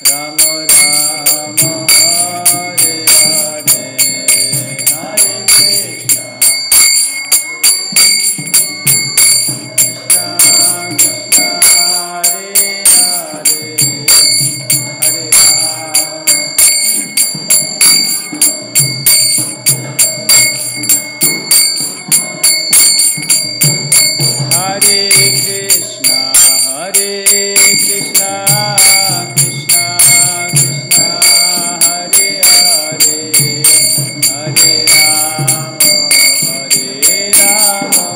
Rama Rama Hare Hare Hare Krishna Krishna Krishna Hare Hare Hare Hare Krishna Hare Krishna Krishna Krishna Hare Hare Hare Rama Hare Rama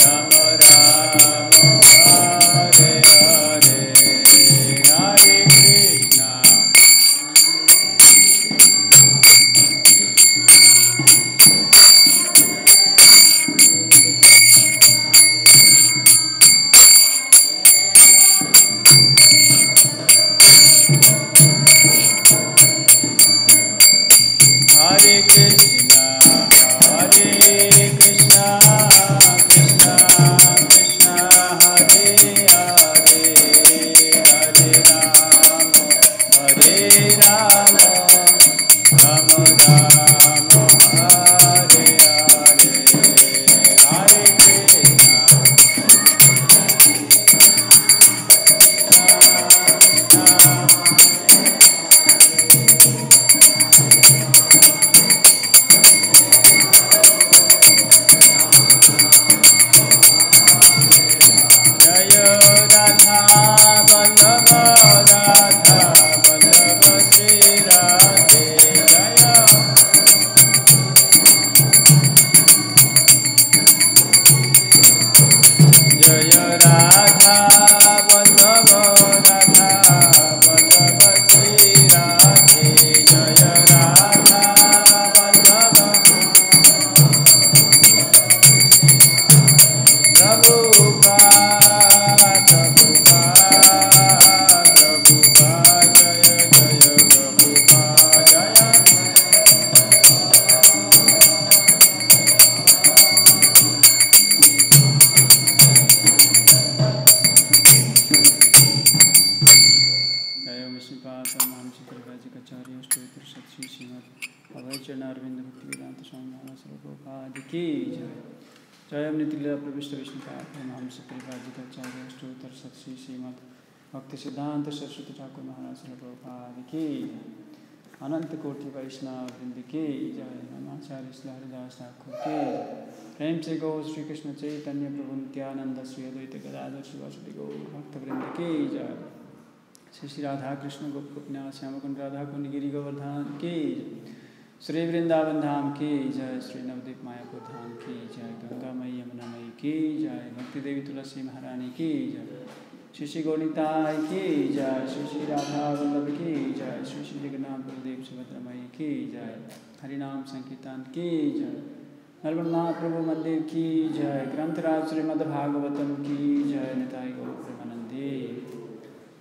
Rama Rama Hare Hare Hare Krishna Hare Krishna Hare Krishna Krishna Krishna Hare Hare Hare Rama Hare Rama Rama Rama Hare Hare Hare Krishna Jaya Radha Vallabha Radha Vallabha Sri Radhe Jaya Jaya Radha Vallabha Radha Vallabha Sri Radhe Jaya Radha Vallabha Prabhupada Prabhupada Jaya Jaya Prabhupada Jaya Jaya Vishnupada Brahmachari Ashram Stotra Satsi Śrīmad Bhāgavatam Bhaktivedanta Swami Prabhupada ki Jai Jaya Nitila Pravishta Vishnupada Brahmachari Stotra Satsi Śrīmad Bhaktivedanta Saraswati Thakur Maharaj Prabhupada ki Ananta Koti Vaishnava Vrinda ki Jai Brahmachari Haridas Thakur ki Prem se Gaur Shri Krishna Chaitanya Prabhu Nityananda Sri Advaita Gadadhar Srivasati Gaur Bhaktivinoda ki Jai Shri Shri Radha Krishna Gop Gopinath Shyamakund Radha Kundi Giri Govardhan ki Shri Vrindavan Dham ki Jai Shri Navadip Mayapur Dham ki Jai Ganga Mai Yamuna Mai ki Jai Bhakti Devi Tulasi Maharani ki Jai Shri Shri Gaunitai ki Jai Shri Shri Radha Vallabh ki Jai Shri Shri Jagannath Baladev Subhadra Mai ki Jai Harinam Sankirtan ki Jai Melbourne Mahaprabhu Mandir ki Jai Grantaraj Śrīmad Bhāgavatam ki Jai Nitai Gaur Premanandi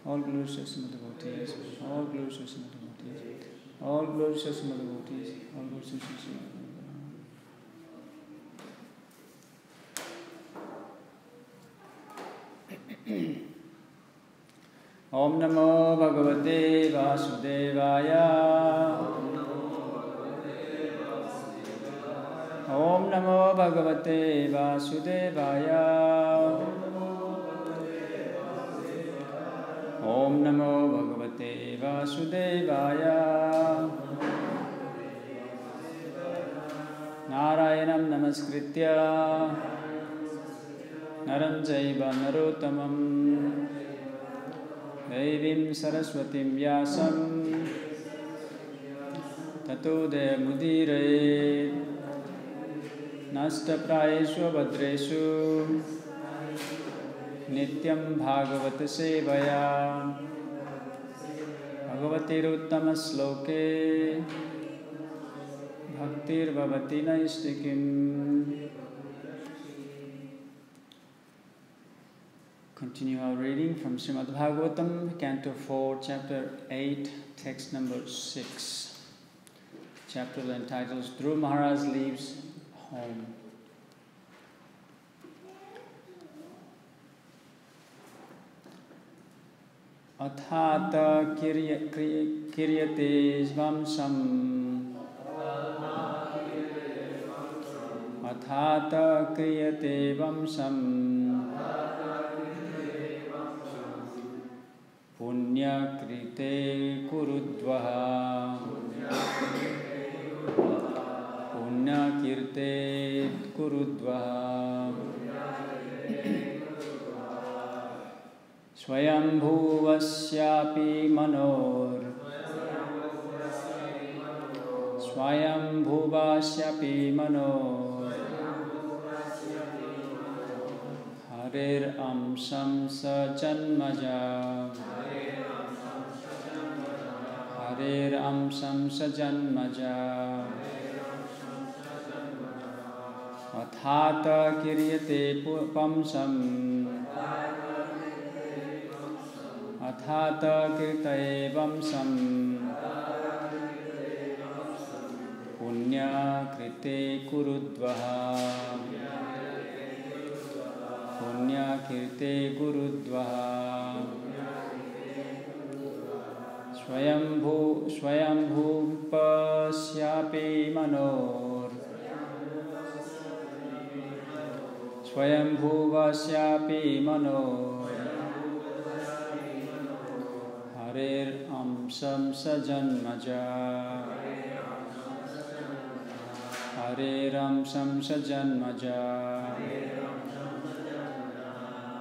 All glories to Śrīmad devotees, all glories to Śrīmad devotees, all glories to Śrīmad devotees, all glories to Śrīmad. Om Namo Bhagavate Vasudevaya. Om Namo Bhagavate Vasudevaya. Om Namo Bhagavate Vasudevaya. Narayanam Namaskritya Naram Jaiva Narottamam Devim Saraswatim Vyasam Tato Mudire Nasta Prayeshu Bhadreshu Nityam Bhagavat Sevaya Bhagavatir Uttama Sloke Bhaktir Bhavati Naistikim. Continue our reading from Śrīmad Bhāgavatam, Canto 4, Chapter 8, Text number 6. Chapter entitled Dhruva Maharaj Leaves Home. Athata kiryate vamsam. Athata kriyate vamsam. Punya krite kurudvaha. Punya kirte kurudvaha. Swayambhuvasyapi manor. Swayambhuvasyapi manor. Harer amsam sajanmaja. Harer amsam sajanmaja. Athata kiryate pamsam. Athata kirtaye vamsam. Punya krite kurudvaha. Punya kirte kurudvaha. Swayambhu pasyapi manor. Swayambhu vasyapi manor. Harer amsam sajanmaja. Harer amsam sajanmaja.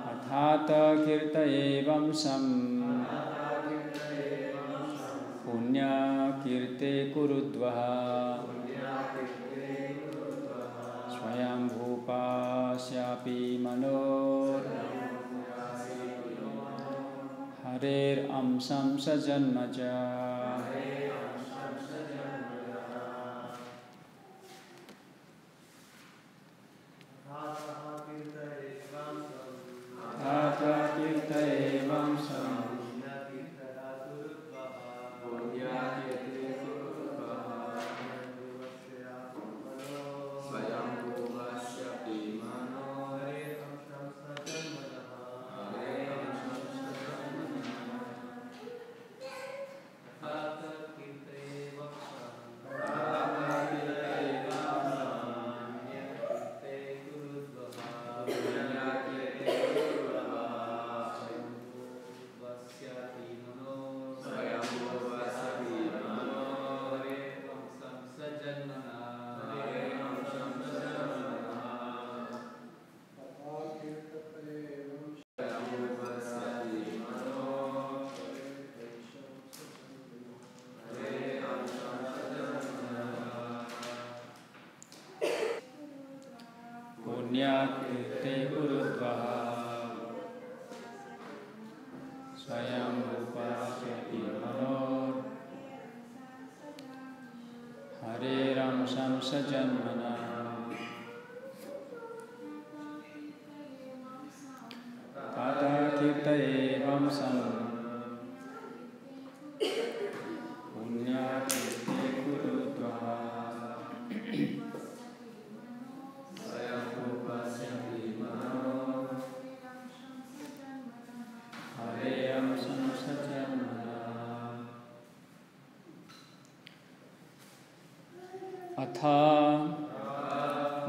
Athata kirtaye vamsam. Punya kirte kurudvaha. Swayambhu pasyapi manor. Harer amsam sajanmaja. Athata kirtaye vamsam. Punya kirte kurudvaha. Swayambhu pasyapi manor. Harer amsam sajanmana. Athata kirtaye vamsam. Punya kirte kurudvaha.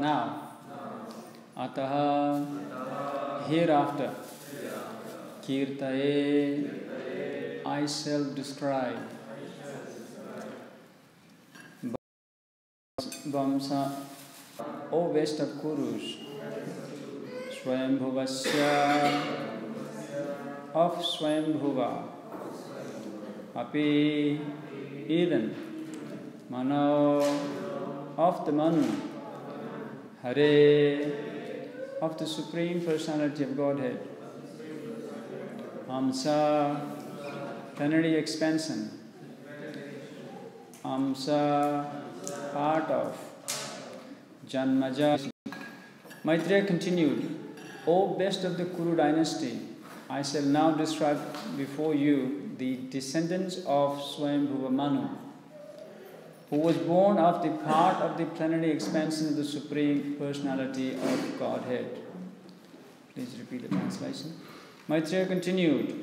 Now, ataha, hereafter, kirtaye, I self-describe, vamsa, O best of Kurus, Swayambhuvasya, of Swayambhuva, api, even, Mano, of the Manu, Hare, of the Supreme Personality of Godhead, Amsa, plenary expansion, Amsa, part of, Janmaja. Maitreya continued, O best of the Kuru dynasty, I shall now describe before you the descendants of Swayambhuva Manu, who was born of the part of the plenary expansion of the Supreme Personality of Godhead. Please repeat the translation. Maitreya continued,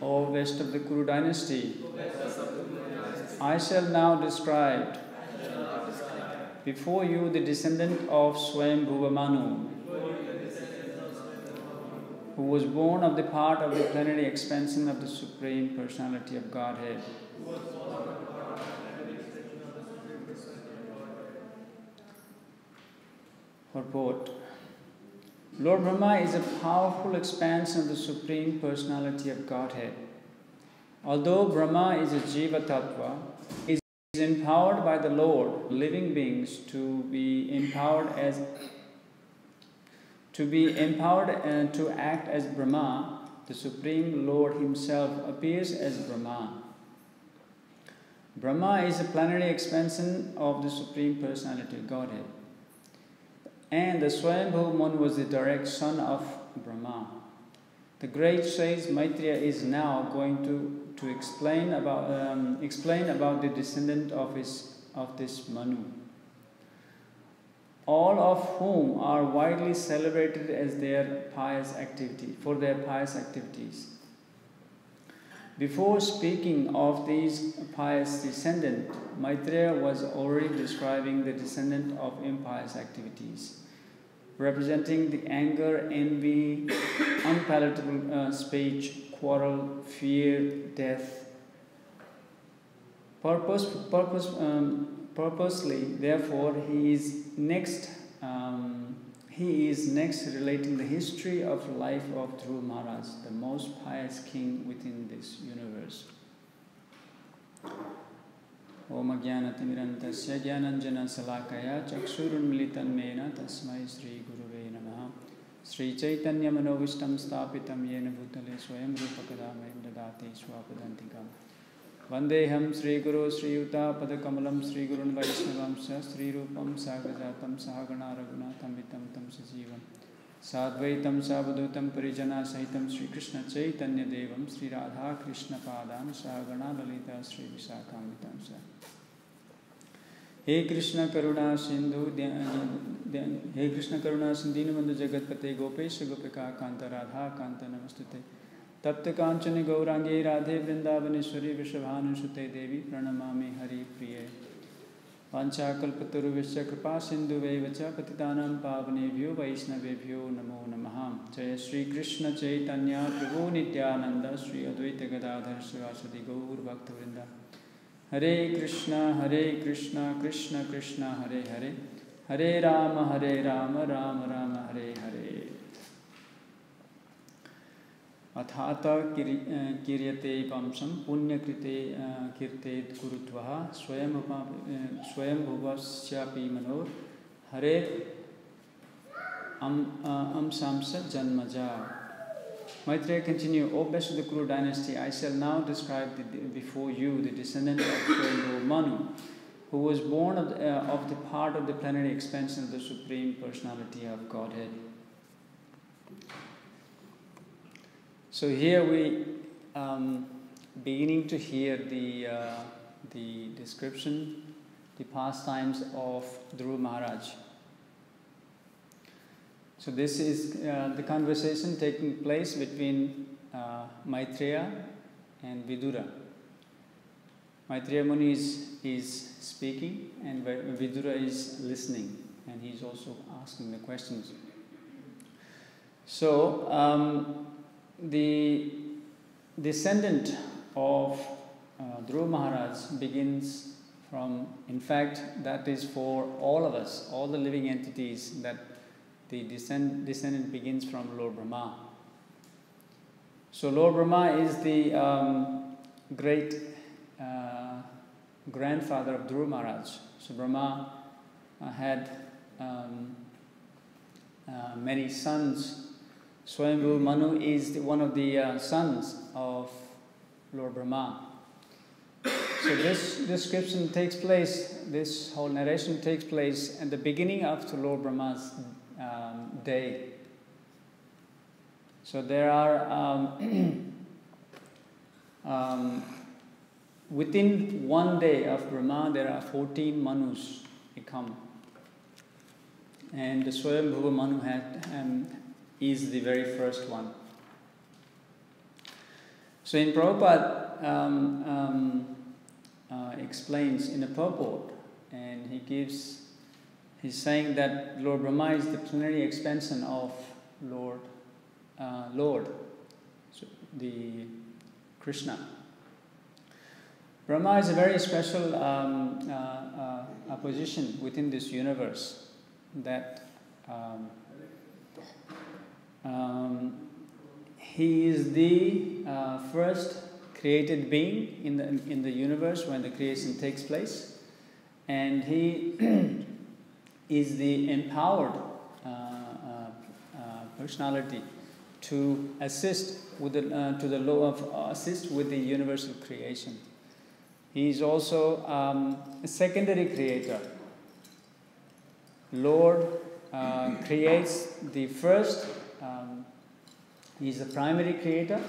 O best of the Kuru dynasty, I shall now describe before you the descendant of Swayambhuva Manu, who was born of the part of the plenary expansion of the Supreme Personality of Godhead. Purport. Lord Brahma is a powerful expansion of the Supreme Personality of Godhead. Although Brahma is a Jiva Tattva, he is empowered by the Lord, living beings, to be empowered and to act as Brahma. The Supreme Lord Himself appears as Brahma. Brahma is a plenary expansion of the Supreme Personality of Godhead. And the Swayambhuva Manu was the direct son of Brahma. The great sage Maitreya is now going to explain about the descendant of this Manu, all of whom are widely celebrated as their pious activities. Before speaking of these pious descendant, Maitreya was already describing the descendant of impious activities, representing the anger, envy, unpalatable speech, quarrel, fear, death. Purposely, therefore, he is next relating the history of life of Dhruva Maharaj, the most pious king within this universe. Om Ajnanatimirantasya Jnananjana Salakaya Chakshurunmilitan Mena Tasmai Sri Guruve Namaha Sri Chaitanya Manovistam Stapitam Yena Bhutale Swayam Rupakadamayam Dadati Swapadantikam Vandeham Sri Guru Sri Yuta Padakamalam Sri Gurun Vaishnavamsya Sri Rupam Sagajatam Sahagana Raghunatham Vitam Tam Sajivam Sadvaitam Savadutam Parijana Sahitam Sri Krishna Chaitanya Devam Sri Radha Krishna Padam Sahagana Lalita Sri Visakam Vitam Sa He Krishna Karuna Sindhu He Krishna Karuna Sindhinamanda Jagatpate Gopesha Gopika Kanta Radha Kanta Namastute Tapta Kanchani Gaurangi Radhe Vrindavaneshwari Vishabhanusute Devi Pranamami Hari Priye Vanchakalpataruvisya Kripa Sindhu Vevacha Patitanam Pavanebhyo Vaishnavebhyo Namo Namaha Jaya Sri Krishna Chaitanya Prabhu Nityananda Sri Advaita Gadadhar Srivasadi Gaur Bhaktivedanta Hare Krishna Krishna Krishna Hare Hare Hare Rama Rama Rama Hare Hare Athata kiryate pamsam punyakrite kirtet kurutvaha swayambhuvasyapi manor hare amsamsa janmaja. Maitreya continue, O best of the Kuru dynasty, I shall now describe before you the descendant of Swayambhuva Manu, who was born of the part of the plenary expansion of the Supreme Personality of Godhead. So here we beginning to hear the description, the pastimes of Dhruva Maharaj. So this is the conversation taking place between Maitreya and Vidura. Maitreya Muni is speaking and Vidura is listening, and he's also asking the questions. So the descendant of Dhruva Maharaj begins from, in fact, that is for all of us, all the living entities, that the descendant begins from Lord Brahma. So Lord Brahma is the great grandfather of Dhruva Maharaj. So Brahma had many sons. Swayambhuva Manu is one of the sons of Lord Brahma. So this description takes place, this whole narration takes place at the beginning of Lord Brahma's day. So there are, within one day of Brahma, there are 14 Manus become. And the Swayambhuva Manu is the very first one. So in Prabhupada explains in a purport, and he's saying that Lord Brahma is the plenary expansion of Lord, so the Krishna. Brahma is a very special position within this universe, that he is the first created being in the universe when the creation takes place, and he is the empowered personality to assist with assist with the universal creation. He is also a secondary creator. Lord creates the first. He is the primary creator.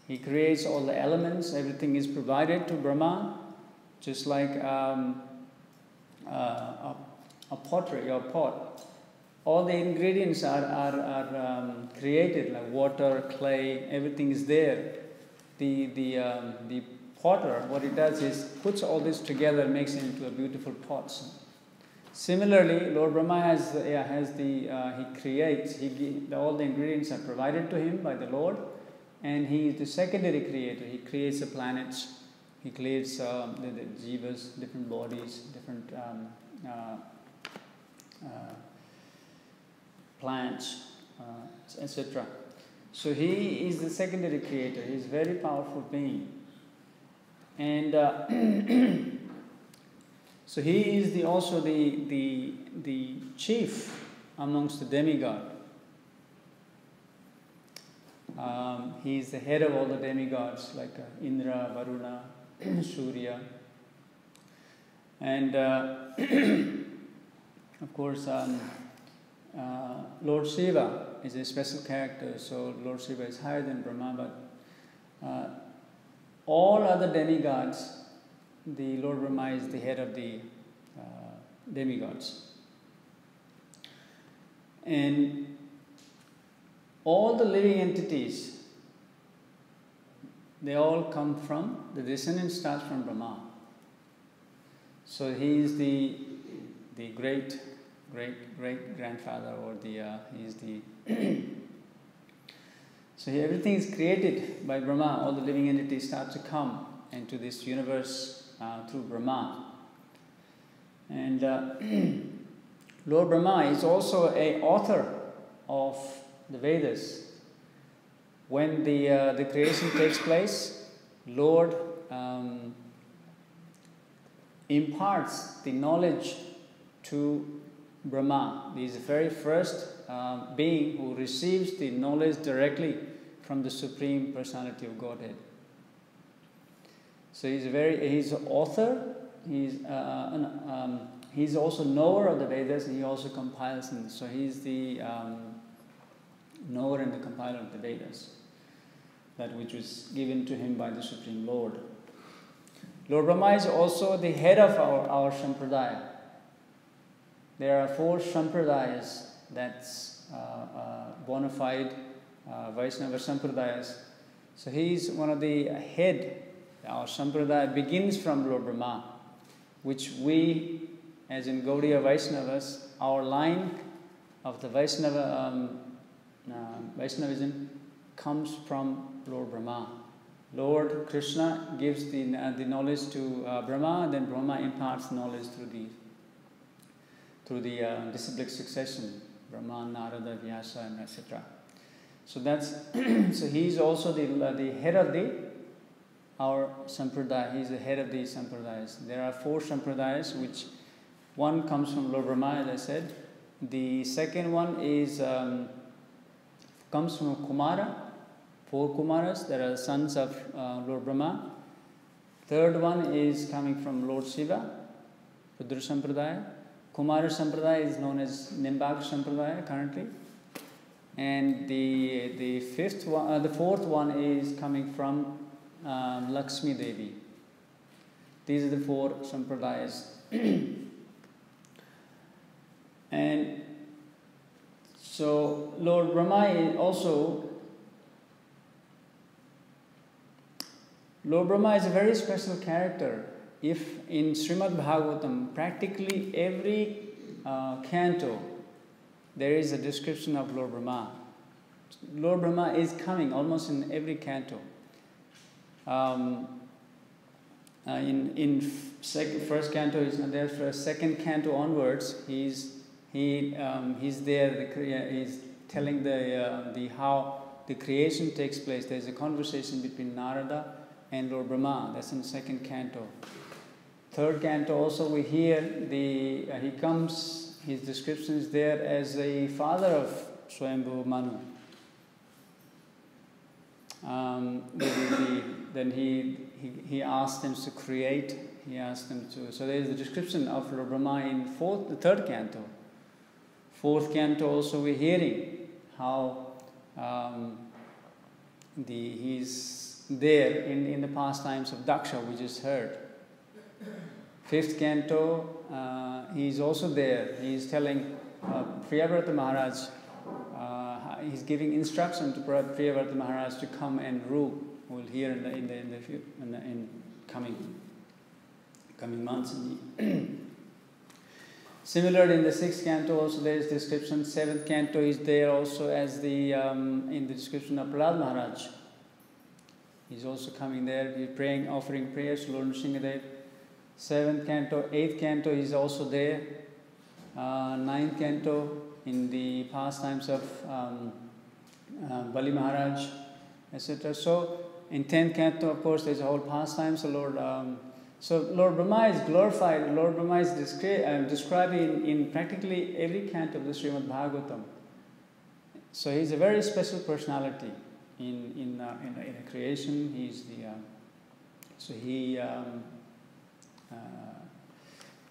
He creates all the elements. Everything is provided to Brahma, just like a pottery or pot. All the ingredients are created, like water, clay. Everything is there. The potter, what he does is puts all this together, makes it into a beautiful pot. Similarly, Lord Brahma he creates. All the ingredients are provided to him by the Lord, and he is the secondary creator. He creates the planets. He creates the jivas, different bodies, different plants, etc. So he is the secondary creator. He is a very powerful being. And so he is also the chief amongst the demigod. He is the head of all the demigods, like Indra, Varuna, Surya, and of course Lord Shiva is a special character. So Lord Shiva is higher than Brahma, but all other demigods, the Lord Brahma is the head of the demigods. And all the living entities, they all come from, the descendant starts from Brahma. So he is the great grandfather, or he is the so everything is created by Brahma. All the living entities start to come into this universe through Brahma. And Lord Brahma is also an author of the Vedas. When the creation takes place, Lord imparts the knowledge to Brahma. He is the very first being who receives the knowledge directly from the Supreme Personality of Godhead. So he's an author. He's also knower of the Vedas, and he also compiles them. So he's the knower and the compiler of the Vedas, that which was given to him by the Supreme Lord. Lord Brahma is also the head of our Sampradaya. There are 4 Sampradayas, that's bona fide Vaishnava Sampradayas. So he is one of the head. Our Sampradaya begins from Lord Brahma, which we, as in Gaudiya Vaishnavas, our line of the Vaishnavism comes from Lord Brahma. Lord Krishna gives the knowledge to Brahma, then Brahma imparts knowledge through the disciplic succession, Brahma, Narada, Vyasa, and etc. So that's so he's also the head of our sampradaya. He's the head of the sampradayas. There are 4 sampradayas, which one comes from Lord Brahma, as I said. The second one is comes from Kumara, 4 Kumaras that are sons of Lord Brahma. Third one is coming from Lord Shiva, Rudra Sampradaya. Kumara Sampradaya is known as Nimbak Sampradaya currently. And the fourth one is coming from Lakshmi Devi. These are the 4 Sampradayas. And so Lord Brahma also Lord Brahma is a very special character. If in Śrīmad Bhāgavatam, practically every canto, there is a description of Lord Brahma. Lord Brahma is coming almost in every canto. In first canto he's not there. For second canto onwards, he's there. He's telling the how the creation takes place. There's a conversation between Narada and Lord Brahma. That's in the second canto. Third canto also we hear he comes. His description is there as a father of Swayambhu Manu. Then he asked them to create. He asked them to. So there is the description of Lord Brahma in the third canto. Fourth canto also we're hearing how he's there in the pastimes of Daksha we just heard. Fifth canto, he's also there. He's telling Priyavrata Maharaj. He's giving instruction to Priyavrata Maharaj to come and rule. We'll hear in coming months. Similarly, in the sixth canto also there is description. Seventh canto is there also as in the description of Prahlad Maharaj. He's also coming there. He's praying, offering prayers to Lord Nrsimhadev. Seventh canto, eighth canto is also there. Ninth canto in the pastimes of Bali Maharaj, etc. So in 10th canto, of course, there's a whole pastime. So Lord Brahma is glorified. Lord Brahma is described in practically every canto of the Śrīmad Bhāgavatam. So he's a very special personality in a creation. He's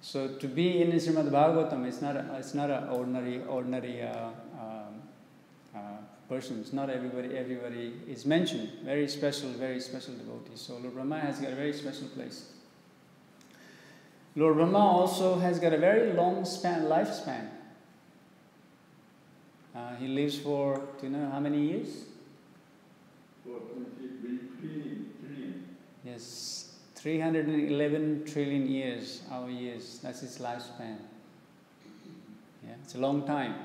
so to be in Śrīmad Bhāgavatam, it's not an ordinary person. It's not everybody is mentioned. Very special devotee. So Lord Brahma has got a very special place. Lord Brahma also has got a very long lifespan. He lives for, do you know how many years? 3 Yes, 311 trillion years, our years. That's his lifespan. Yeah, it's a long time.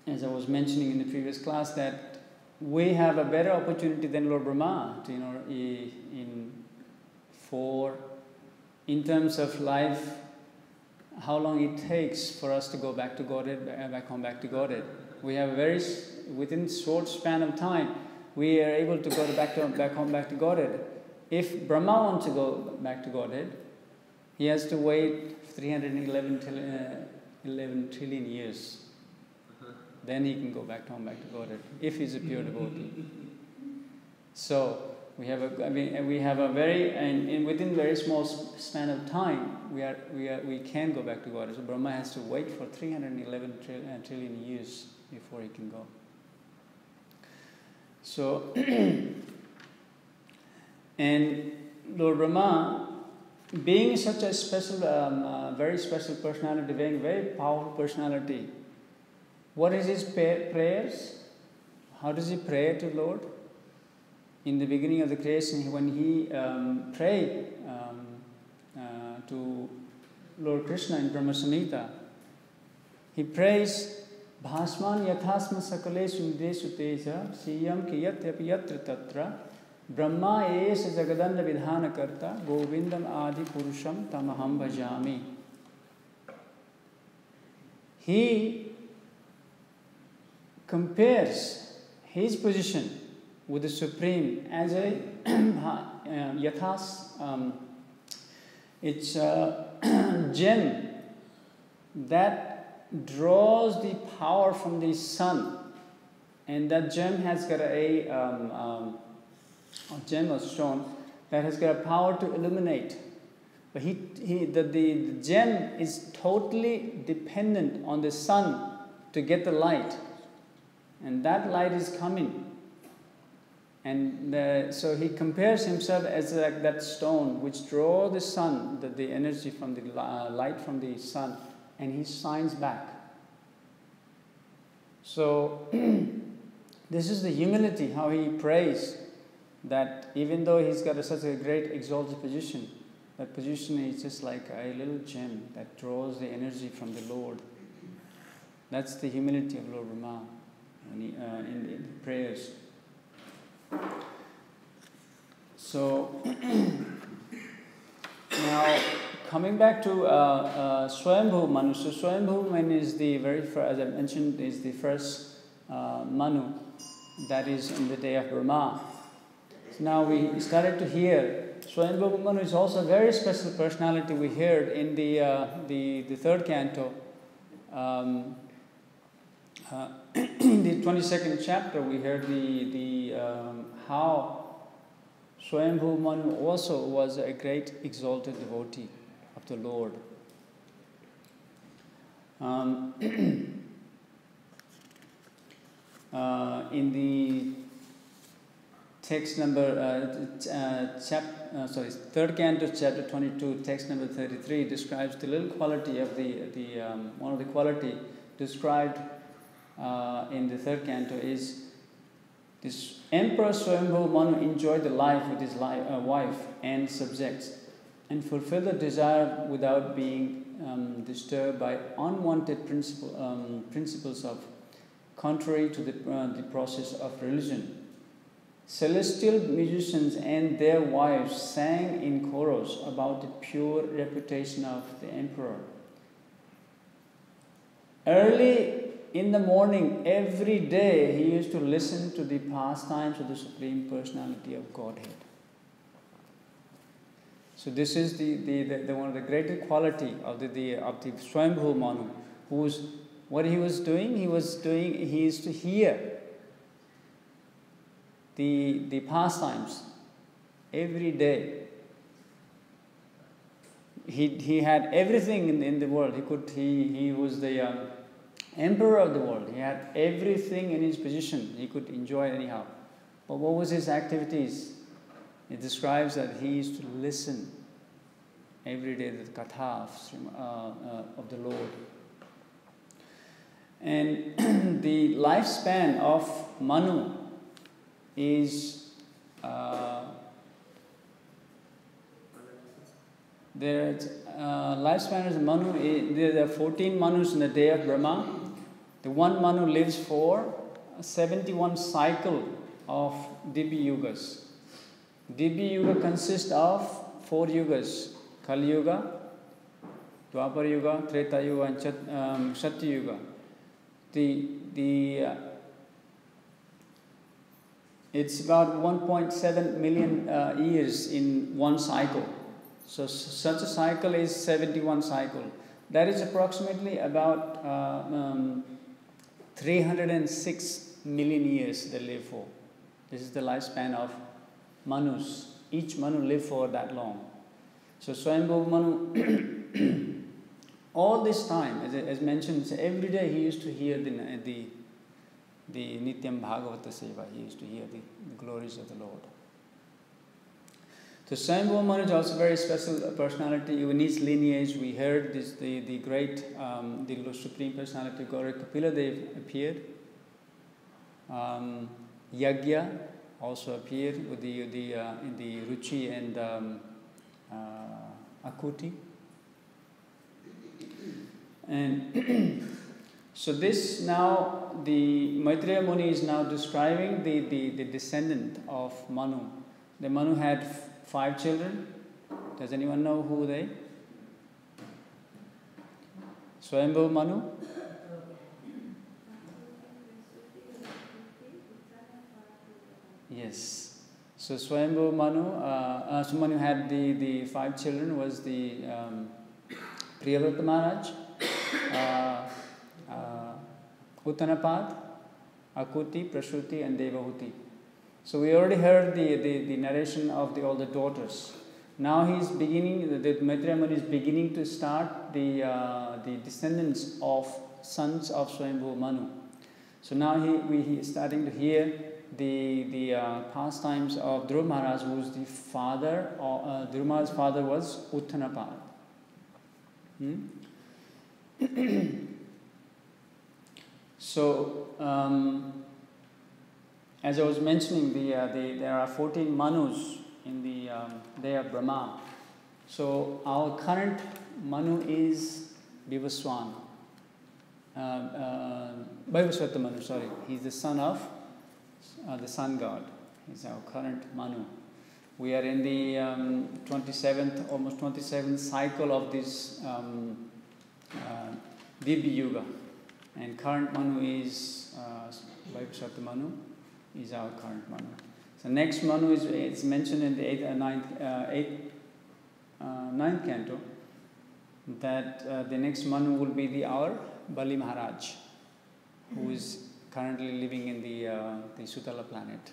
As I was mentioning in the previous class, that we have a better opportunity than Lord Brahma to, in terms of life, how long it takes for us to go back to Godhead, back home back to Godhead. We have within short span of time, we are able to go back home back to Godhead. If Brahma wants to go back to Godhead, he has to wait 311 trillion years. Then he can go back home back to Godhead, if he's a pure devotee. So we have a very, and within very small span of time, we can go back to Godhead. So Brahma has to wait for 311 trillion years before he can go. So, and Lord Brahma, being such a special, very special personality, being very powerful personality, what is his prayers? How does he pray to Lord? In the beginning of the creation, when he prayed to Lord Krishna in Brahma Samhita, he prays, Bhasman yathasma sakalesu nidesu teja siyam ki yatyapi yatra tatra Brahma es jagadanda vidhana karta govindam adi purusham tamaham bhajami. He compares his position with the Supreme as a yathas, it's a gem that draws the power from the sun, and that gem has got a gem or stone that has got a power to illuminate. But the gem is totally dependent on the sun to get the light, and that light is coming. And so he compares himself as like that stone which draws the sun, the energy from the light from the sun, and he shines back. So This is the humility, how he prays, that even though he's got such a great exalted position, that position is just like a little gem that draws the energy from the Lord. That's the humility of Lord Brahma in the prayers. So, now coming back to Swayambhu Manu. So Swayambhu Manu is the very first, as I mentioned, is the first Manu that is in the day of Brahma. So now we started to hear Swayambhu Manu is also a very special personality. We heard in the third canto, in the 22nd chapter, we heard how Swayambhu Manu also was a great exalted devotee of the Lord. In the text number, third canto, chapter 22, text number 33 describes the little quality of one of the quality described in the third canto is this Emperor Swayambhu Manu enjoyed the life with his wife and subjects and fulfilled the desire without being disturbed by unwanted principles of contrary to the process of religion. Celestial musicians and their wives sang in chorus about the pure reputation of the emperor. Early in the morning, every day, he used to listen to the pastimes of the Supreme Personality of Godhead. So this is the one of the greatest quality of the Swayambhu Manu, what he was doing. He used to hear the pastimes every day. He had everything in the world. He was the emperor of the world. He had everything in his possession. He could enjoy anyhow. But what was his activities? It describes that he used to listen every day to the katha of the Lord. And the lifespan of Manu is lifespan of Manu. There are 14 Manus in the day of Brahma. The one Manu lives for 71 cycle of Dibya Yugas. Dibya Yuga consists of 4 yugas: Kali Yuga, Dwapara Yuga, Treta Yuga, and Satya Yuga. It's about 1.7 million years in one cycle. So such a cycle is 71 cycle. That is approximately about 306 million years they live for. This is the lifespan of Manus. Each Manu lived for that long. So Swayambhu Manu, all this time, as mentioned, every day he used to hear the Nityam Bhagavata Seva. He used to hear the glories of the Lord. So Swayambhu Manu is also a very special personality. In his lineage, we heard the great, the Supreme Personality of Godhead, Kapila Dev appeared. Yagya also appeared with in the Ruchi and Akuti. And so this now, the Maitreya Muni is now describing the descendant of Manu. The Manu had 5 children. Does anyone know who they? Swayambhu Manu? Yes. So Swayambhu Manu, so Manu had the 5 children, was the Priyavrata Maharaj, Uttanapad, Akuti, Prasuti, and Devahuti. So we already heard the narration of all the daughters. Now he's beginning, the Maitreya Muni is beginning to start the descendants of sons of Swayambhu Manu. So now he is starting to hear the pastimes of Dhruva Maharaj, who was the father. Dhruva Maharaj's father was Uttanapad. So as I was mentioning, there are 14 Manus in the day of Brahma. So our current Manu is Vivaswan. Vaivasvata Manu, sorry. He's the son of the sun god. He's our current Manu. We are in the 27th, almost 27th cycle of this Dibya Yuga. And current Manu is Vaivasvata Manu, is our current Manu. So next Manu is mentioned in the 9th canto, that the next Manu will be our Bali Maharaj, who is currently living in the Sutala planet.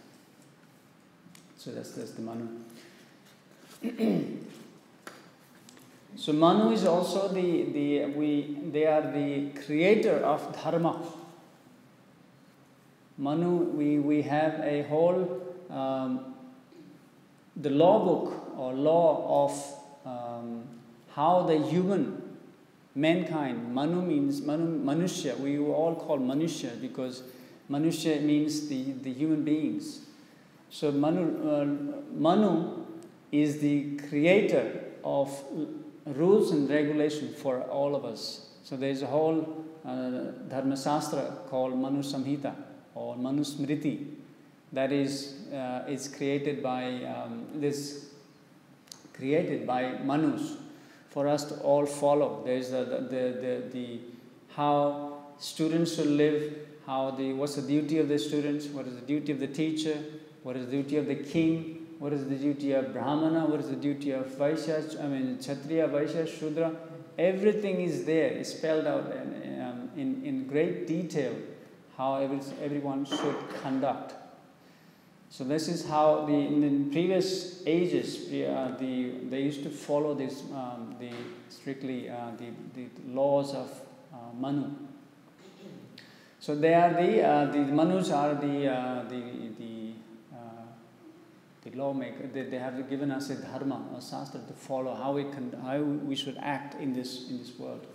So that's the Manu. So Manu is also they are the creator of dharma. Manu, we have a whole the law book or law of how the mankind, Manu means Manushya. We all call Manushya because Manushya means the human beings. So Manu is the creator of rules and regulations for all of us. So there is a whole Dharma Shastra called Manu Samhita or Manu Smriti that is created by Manus for us to all follow. There is the how students should live, what's the duty of the students, what is the duty of the teacher, what is the duty of the king, what is the duty of Brahmana, what is the duty of Vaishya, Kshatriya, Vaishya, Shudra. Everything is there, it's spelled out in great detail how everyone should conduct. So this is how in the previous ages they used to follow this strictly the laws of Manu. So they are the Manus are the lawmaker. They have given us a dharma, a shastra to follow how we should act in this world.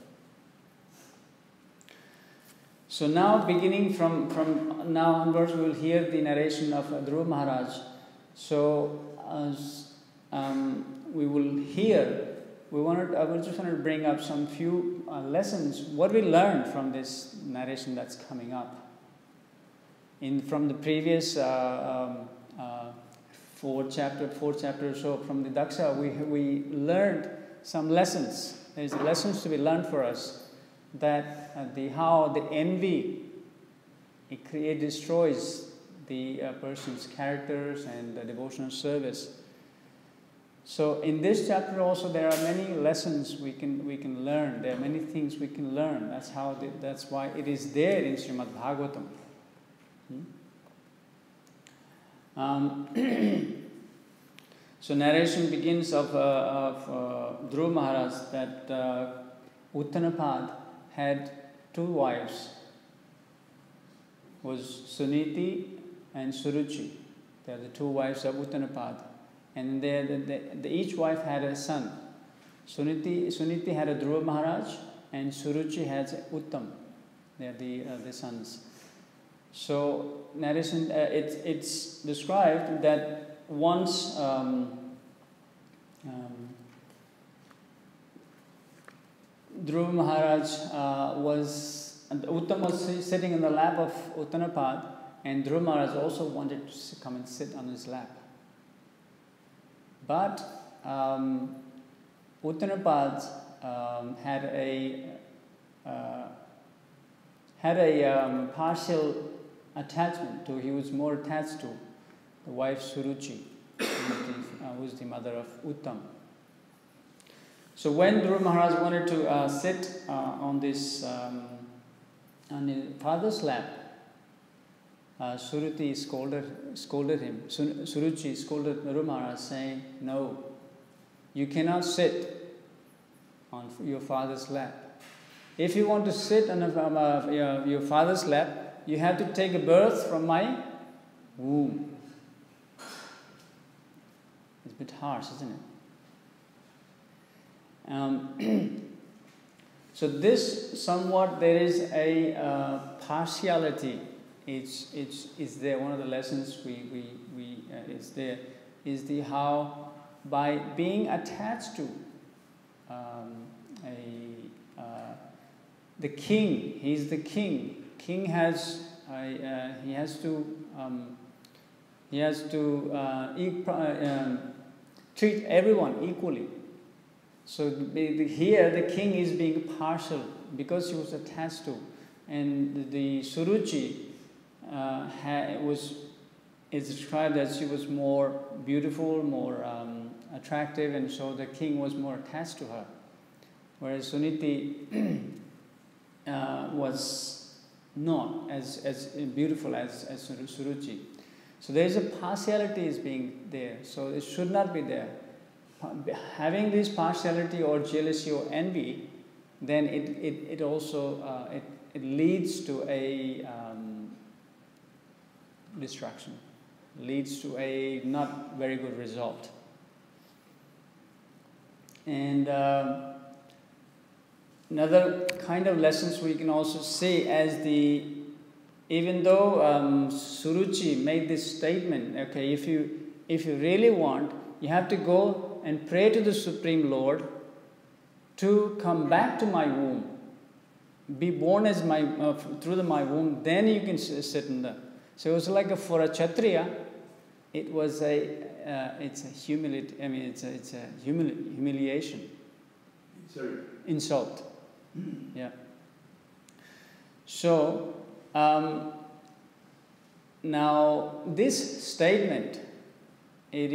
So now, beginning from now onwards, we will hear the narration of Dhruva Maharaj. So we will hear. I just wanted to bring up some few lessons. What we learned from this narration that's coming up. From the previous four chapter or so from the Dasa, we learned some lessons. There's lessons to be learned for us. That how the envy it destroys the person's characters and the devotional service. So in this chapter also there are many lessons we can learn. There are many things we can learn. That's why it is there in Śrīmad Bhāgavatam. So narration begins of Dhruva Maharaj that Uttanapad had two wives, was Suniti and Suruchi. They are the two wives of Uttanapad. And each wife had a son. Suniti had a Dhruva Maharaj and Suruchi has Uttam. They are the sons. So narration, it's described that once Dhruva Maharaj Uttam was sitting in the lap of Uttanapad, and Dhruva Maharaj also wanted to come and sit on his lap. But Uttanapad had a partial attachment to. He was more attached to the wife Suruchi, who is the mother of Uttam. So when Dhruva Maharaj wanted to sit on his father's lap, Suruchi scolded him. Suruchi scolded Dhruva Maharaj, saying, "No, you cannot sit on your father's lap. If you want to sit on your father's lap, you have to take a birth from my womb." It's a bit harsh, isn't it? So this somewhat there is a partiality it's there. One of the lessons is there is the how by being attached to the king. He's the king. King has he has to treat everyone equally. So here the king is being partial because he was attached to, and the Suruchi is described that she was more beautiful, more attractive, and so the king was more attached to her, whereas Suniti was not as beautiful as Suruchi. So there is a partiality is being there. So it should not be there. Having this partiality or jealousy or envy, then it also it leads to a distraction, leads to a not very good result. And another kind of lessons we can also see as even though Suruchi made this statement, okay, if you really want, you have to go and pray to the Supreme Lord to come back to my womb, be born as through my womb, then you can sit in the. So it was like for a Kshatriya, it was it's a humility. I mean, it's a humiliation. Sorry. Insult. Yeah. So now this statement, it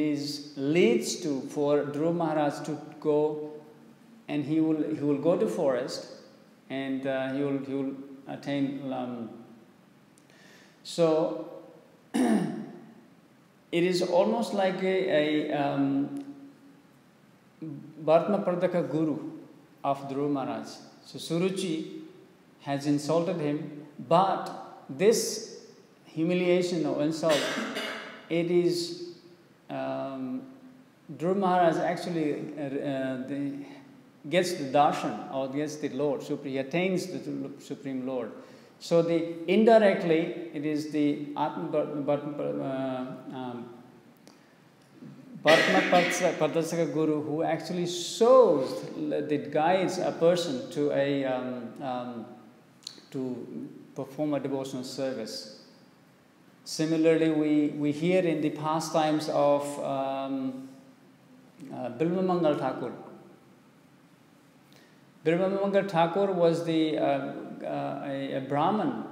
leads to for Dhruva Maharaj to go, and he will go to forest, and he will attain. So it is almost like a Bhartma Guru of Dhruva Maharaj. So Suruchi has insulted him, but this humiliation or insult, it is Dhruva Maharaj actually gets the darshan or gets the Lord. He attains the Supreme Lord. So indirectly it is the Bhartma Guru who actually shows that guides a person to to perform a devotional service. Similarly, we hear in the pastimes of Bilvamangal Thakur. Bilvamangal Thakur was a Brahmin,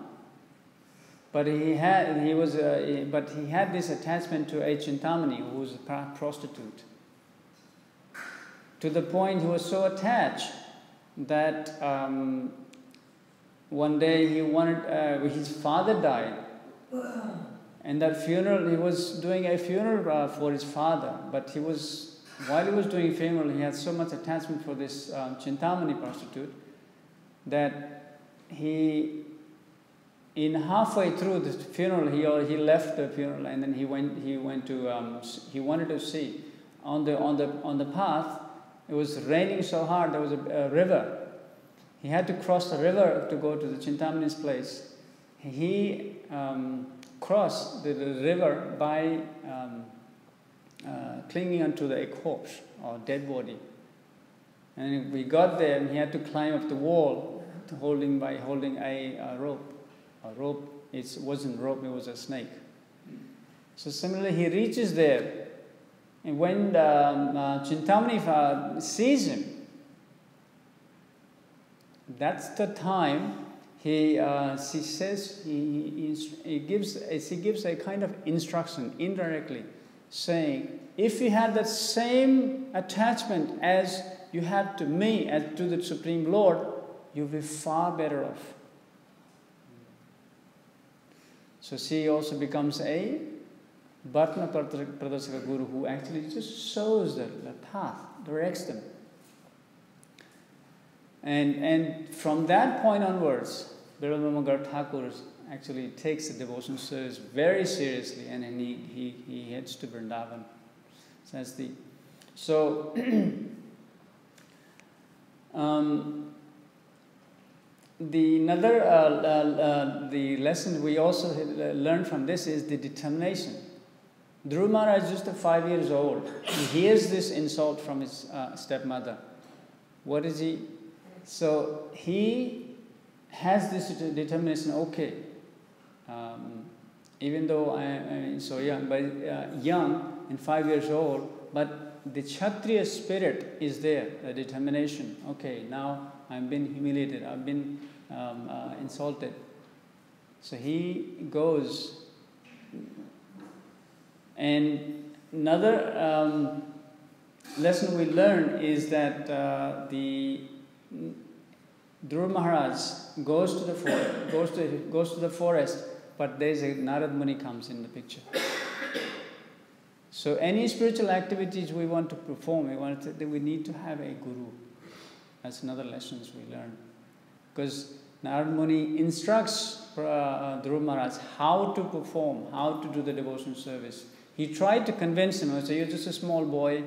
but he had this attachment to a Chintamani who was a prostitute. To the point he was so attached that one day he wanted his father died. And that funeral, he was doing a funeral for his father, but while he was doing funeral, he had so much attachment for this Chintamani prostitute that in halfway through the funeral, he left the funeral, and then he wanted to see on the path. It was raining so hard. There was a river. He had to cross the river to go to the Chintamani's place. He crossed the river by clinging onto a corpse or dead body. And we got there, and he had to climb up the wall, holding a rope. A rope. It wasn't rope; it was a snake. So similarly, he reaches there, and when Chintamani sees him, that's the time. She says he gives a kind of instruction indirectly, saying, if you had that same attachment as you have to me, as to the Supreme Lord, you'll be far better off. So she also becomes a Bhartma Pradarshaka Guru who actually just shows the path, directs them. And from that point onwards, Bilvamangal Thakur actually takes the devotion service very seriously, and then he heads to Vrindavan. the lesson we also learn from this is the determination. Dhruva Maharaj is just 5 years old. He hears this insult from his stepmother. What is he? So he has this determination, okay, even though I am so young, but young and 5 years old, but the Kshatriya spirit is there, the determination. Okay, now I'm been humiliated, I've been insulted. So he goes. And another lesson we learn is that the Dhruva Maharaj goes to the forest, goes to the forest, but there's a Narad Muni comes in the picture. So any spiritual activities we want to perform, we need to have a guru. That's another lesson we learn. Because Narad Muni instructs Dhruva Maharaj how to perform, how to do the devotional service. He tried to convince him, so you're just a small boy,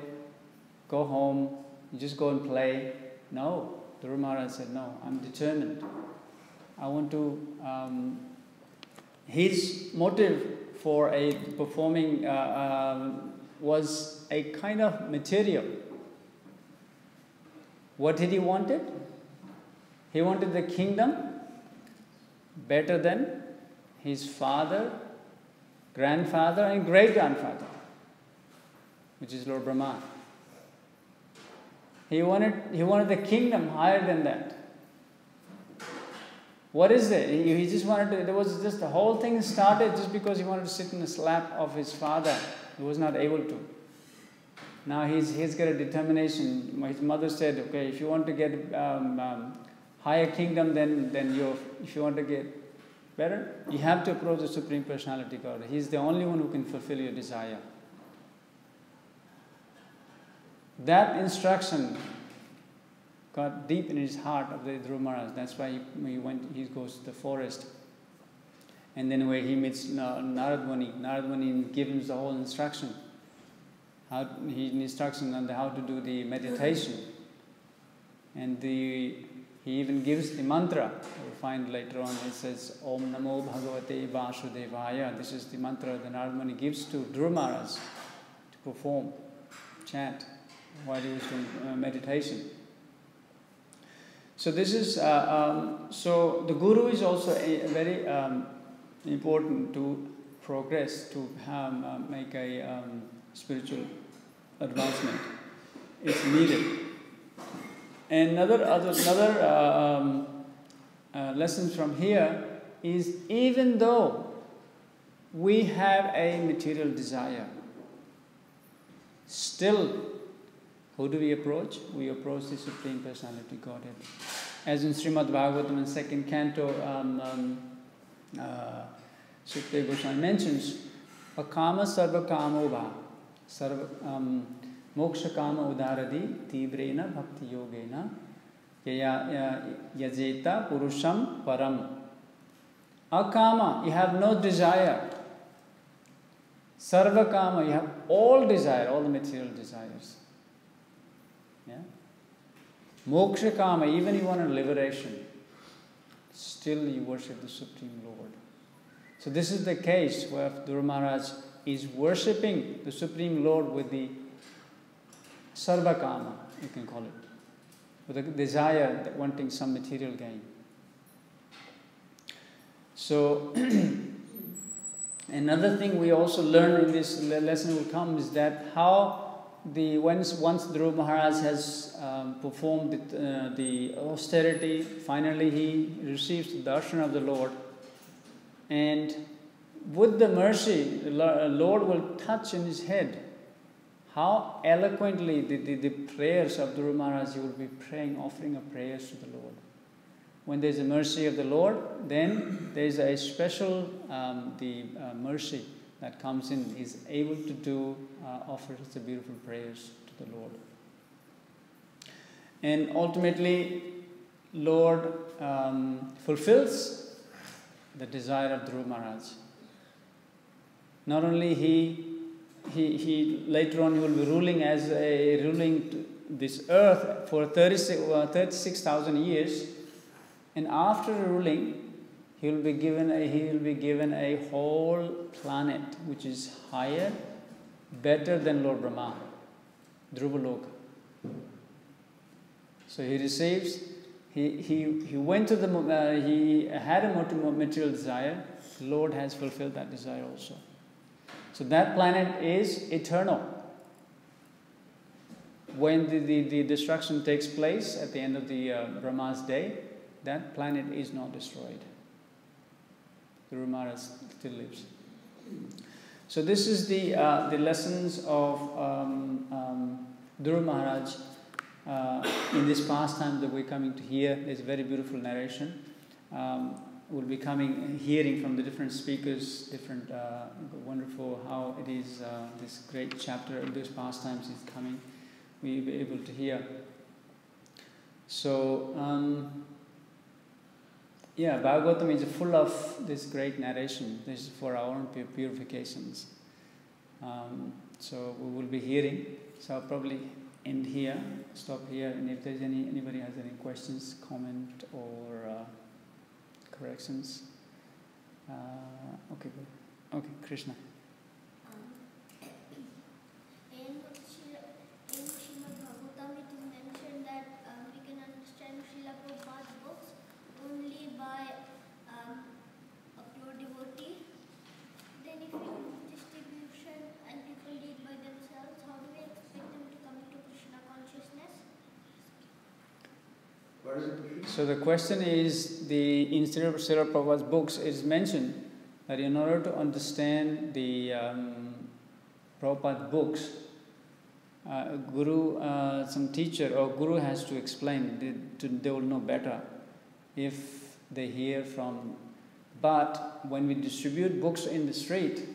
go home, you just go and play. No, Dhruva Maharaj said, no, I'm determined. I want to... his motive for performing was a kind of material. What did he wanted? He wanted the kingdom better than his father, grandfather and great-grandfather, which is Lord Brahma. He wanted the kingdom higher than that. What is it? He just wanted to, there was just the whole thing started just because he wanted to sit in the lap of his father. He was not able to. Now he's got a determination. His mother said, okay, if you want to get higher kingdom, then if you want to get better, you have to approach the Supreme Personality God. He's the only one who can fulfill your desire. That instruction got deep in his heart of the Dhruva Maharaj. That's why he goes to the forest. And then where he meets Narad Muni. Narad Muni gives him the whole instruction. He instruction on how to do the meditation. And he even gives the mantra. You'll find later on it says, Om Namo Bhagavate Vasudevaya. This is the mantra that Narad Muni gives to Dhruva Maharaj to perform, chant, while he was doing meditation. So this is, so the Guru is also very important to progress, to make a spiritual advancement. It's needed. And another lesson from here is, even though we have a material desire, still, who do we approach? We approach the Supreme Personality Godhead. As in Śrīmad Bhāgavatam in 2nd canto, Sukadeva Goswami mentions, Akama sarva kamo bha, moksha kama udaradi, tibrena bhakti yogena, yajeta purusham param. Akama, you have no desire. Sarva kama, you have all desire, all the material desires. Yeah? Moksha kama, even you want a liberation, still you worship the Supreme Lord. So this is the case where Dhruva Maharaj is worshipping the Supreme Lord with the sarva kama, you can call it, with a desire, wanting some material gain. So another thing we also learn in this lesson will come is that how once Dhruva Maharaj has performed the austerity, finally he receives the darshan of the Lord, and with the mercy, the Lord will touch in his head. How eloquently the prayers of Dhruva Maharaj, he will be praying, offering up prayers to the Lord. When there's a mercy of the Lord, then there's a special mercy that comes in. He's able to offer such beautiful prayers to the Lord. And ultimately, Lord fulfills the desire of Dhruva Maharaj. Not only he later on he will be ruling ruling this earth for 36,000 years, And after ruling, he will be given a whole planet which is higher, better than Lord Brahma, Dhruvaloka. So he receives. He went to the. He had a material desire. The Lord has fulfilled that desire also. So that planet is eternal. When the destruction takes place at the end of the Brahma's day, that planet is not destroyed. The Brahma still lives. So this is the lessons of Dhruva Maharaj in this pastime that we're coming to hear. There's a very beautiful narration. We'll be hearing from the different speakers, wonderful how it is this great chapter of these pastimes is coming. We'll be able to hear. So, Bhagavatam is full of this great narration. This is for our own purifications. So we will be hearing. So I'll probably end here, stop here, and if there's anybody has any questions, comment, or corrections. Okay, good. Okay, Krishna. In Śrīmad Bhāgavatam, it is mentioned that we can understand Srila Prabhupada's books only by a pure devotee. Then if we do distribution and people read by themselves, how do we expect them to come into Krishna consciousness? What is the question? So the question is, in Srila Prabhupada's books, it is mentioned that in order to understand the Prabhupada books, Guru, some teacher or Guru has to explain. They will know better if they hear from. But when we distribute books in the street,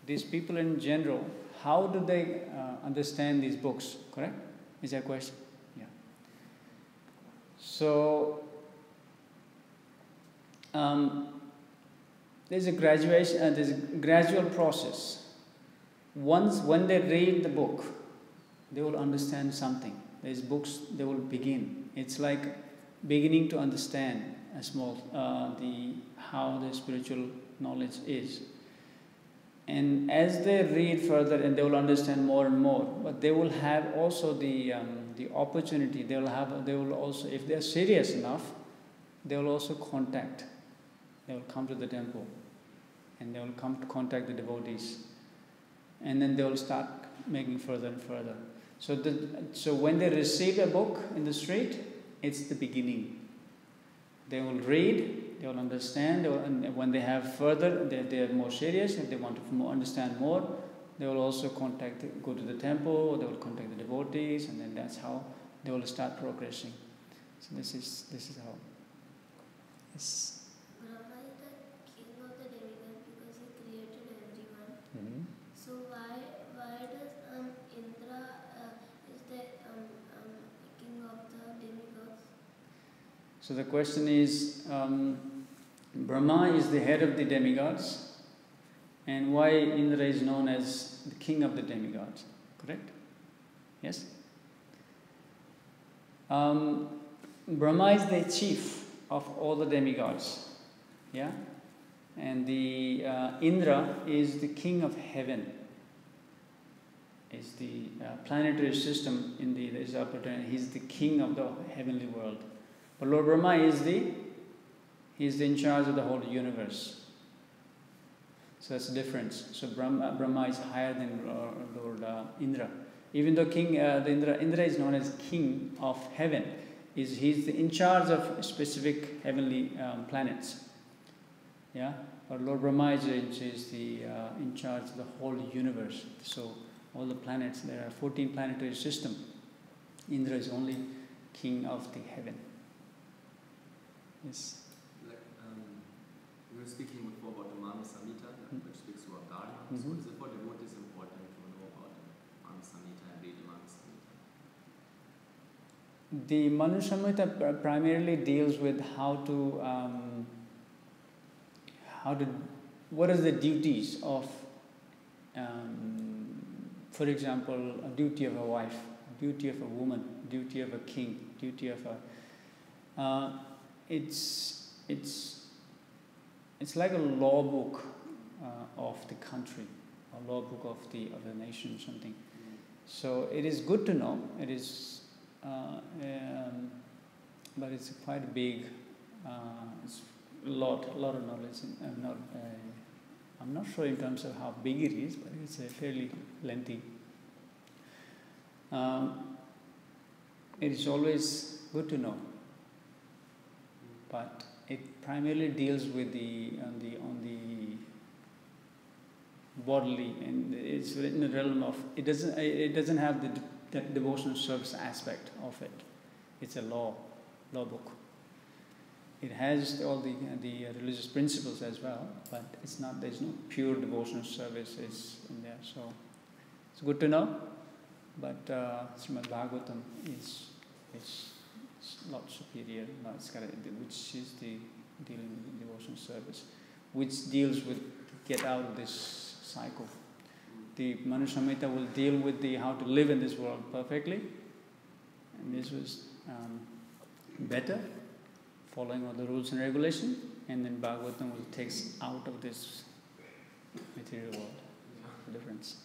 these people in general, how do they understand these books? Correct? Is that a question? Yeah. So there's a gradual process. When they read the book, they will understand something. These books, they will begin. It's like beginning to understand how the spiritual knowledge is. And as they read further, and they will understand more and more, but they will have also the opportunity. They will also, if they are serious enough, they will also contact. They will come to the temple, and they will come to contact the devotees, and then they will start making further and further. So when they receive a book in the street, it's the beginning. They will read, they will understand, and when they have further, they are more serious, and they want to understand more, they will also go to the temple, or they will contact the devotees, and then that's how they will start progressing. So this is how. Yes. Brahma is the king of the demigods because he created everyone. Mm-hmm. So why does Indra is the king of the demigods? So the question is, Brahma is the head of the demigods, and why Indra is known as the king of the demigods, correct? Yes? Brahma is the chief of all the demigods, yeah? And the Indra is the king of heaven. Is the planetary system in this opportunity. He's the king of the heavenly world. But Lord Brahma is in charge of the whole universe. So that's the difference. So Brahma is higher than Lord Indra. Even though Indra is known as king of heaven, he's in charge of specific heavenly planets. Yeah, but Lord Brahma is in charge of the whole universe. So all the planets, there are 14 planetary systems. Indra is only king of the heaven. Yes. Like, we were speaking before about the Manu Samhita, which speaks about Dharma. Mm-hmm. So is it for devotees important to know about the Manu Samhita and read the Manu Samhita? The Manu Samhita primarily deals with what are the duties of, for example, a duty of a wife, a duty of a woman, duty of a king, duty of a... it's like a law book of the country, a law book of the nation, something. So it is good to know. It is, but it's quite big. It's a lot of knowledge. I'm not sure in terms of how big it is, but it's fairly lengthy. It is always good to know, but it primarily deals with on the bodily, and it's in the realm of it doesn't have the devotional service aspect of it. It's a law book. It has all the religious principles as well, but it's not. There's no pure devotional service is in there. So it's good to know. But Śrīmad Bhāgavatam is a lot superior. No, it's got which is the dealing with devotional service, which deals with get out of this cycle. The Manu Samhita will deal with how to live in this world perfectly, and this was better, following all the rules and regulations, and then Bhagavatam will take us out of this material world. The difference.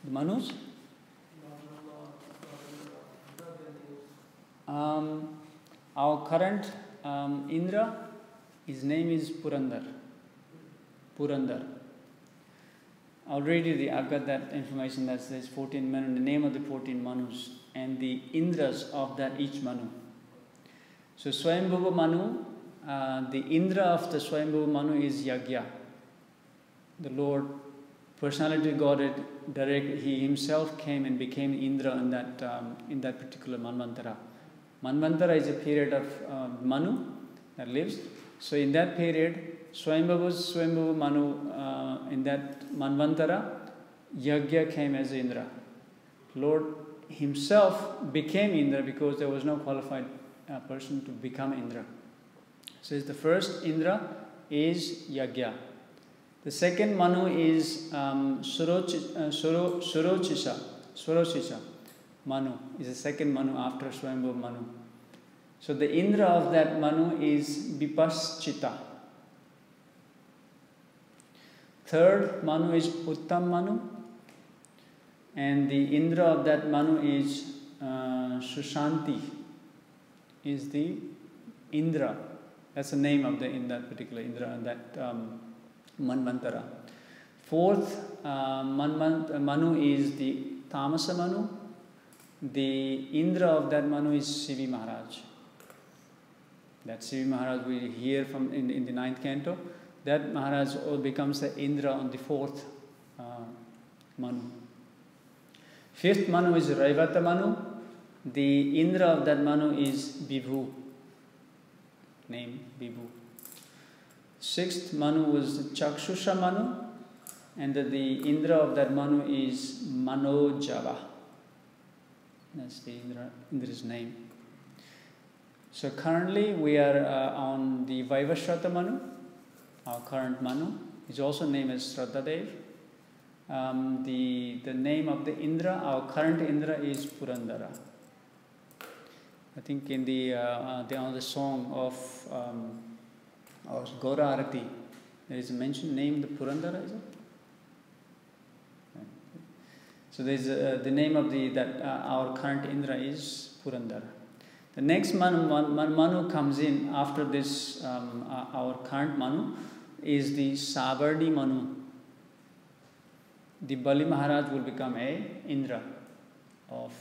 Manus? Our current Indra, his name is Purandar. Already I've got that information that says 14 Manu, the name of the 14 Manus, and the Indras of that each Manu. So Swayambhuva Manu, the Indra of the Swayambhuva Manu is Yagya. The Lord, personality Godhead, direct, he himself came and became Indra in that particular Manvantara. Manvantara is a period of Manu that lives. So in that period, Swayambhuva Manu, in that Manvantara, Yagya came as Indra. Lord himself became Indra because there was no qualified person to become Indra. So the first Indra is Yagya. The second Manu is Surochisha. Manu is the second Manu after Swayambhuva Manu. So the Indra of that Manu is Vipaschita. Third Manu is Uttam Manu. And the Indra of that Manu is Sushanti. Is the Indra. That's the name of in that particular Indra and that Manvantara. Fourth Manu is the Tamasa Manu. The Indra of that Manu is Sivi Maharaj. That Sivi Maharaj we hear from in the 9th canto. That Maharaj becomes the Indra on the 4th Manu. Fifth Manu is Raivata Manu. The Indra of that Manu is Vibhu. Name Vibhu. Sixth Manu was Chakshusha Manu, and the Indra of that Manu is Manojava. That's the Indra's name. So currently we are on the Vaivashrata Manu. Our current Manu is also named as Shraddhadev. The name of the Indra, our current Indra is Purandara. I think in the song of Gaura Arati, there is a mention name the Purandara, is it? So there is the name of our current Indra is Purandara. The next Manu comes in after this. Our current Manu is the Savarni Manu. The Bali Maharaj will become a Indra of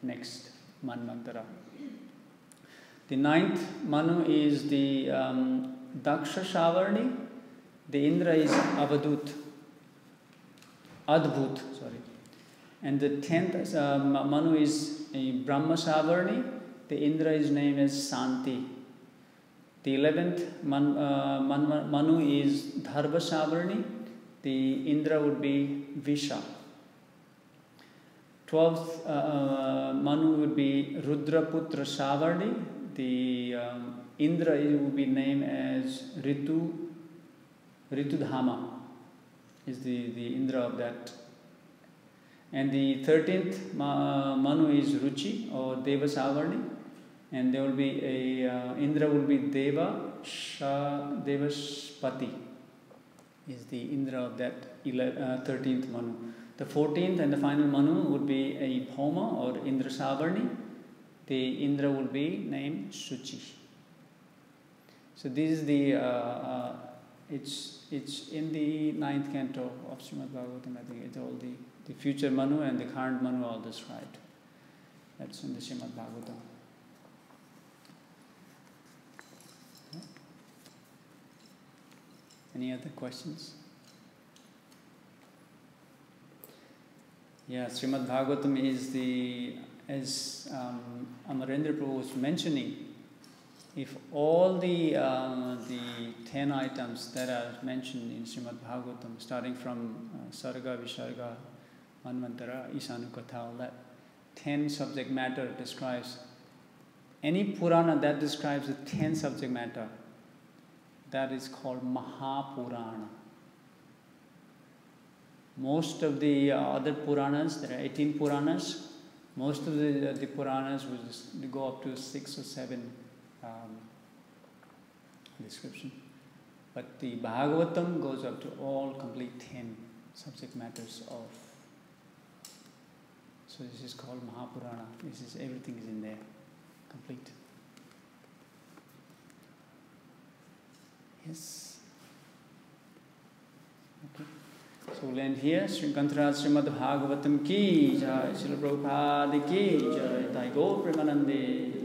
next Manvantara. The 9th Manu is the Daksha Savarni. The Indra is Adbhut. And the 10th Manu is a Brahma Savarni. The Indra is named as Santi. The 11th Manu is Dharva Savarni. the Indra would be Visha. 12th Manu would be Rudraputra Savarni. The Indra would be named as Ritudhama, is the Indra of that. And the 13th Manu is Ruchi or Deva Savarni, and there will be a Indra will be Devaspati, is the Indra of that 13th Manu. The 14th and the final Manu would be a Bhoma or Indra Savarni. The Indra would be named Suchi. So this is the it's in the 9th canto of Śrīmad Bhāgavatam. I think it's all the future Manu and the current Manu all described. That's in the Śrīmad Bhāgavatam. Any other questions? Yeah, Śrīmad Bhāgavatam is as Amarendra Prabhu was mentioning, if all the 10 items that are mentioned in Śrīmad Bhāgavatam, starting from Sarga, Visarga, Manvantara, Isanukatha, all that 10 subject matter describes, any Purana that describes the 10 subject matter, that is called Mahapurana. Most of the other Puranas, there are 18 Puranas, most of the Puranas will go up to 6 or 7 description. But the Bhagavatam goes up to all complete 10 subject matters of. So this is called Mahapurana. Everything is in there, complete. Yes. Okay. So we'll end here. Śrīmad Bhāgavatam ki jai, Srila Prabhupada ki jai, Thy Gaur Premanande.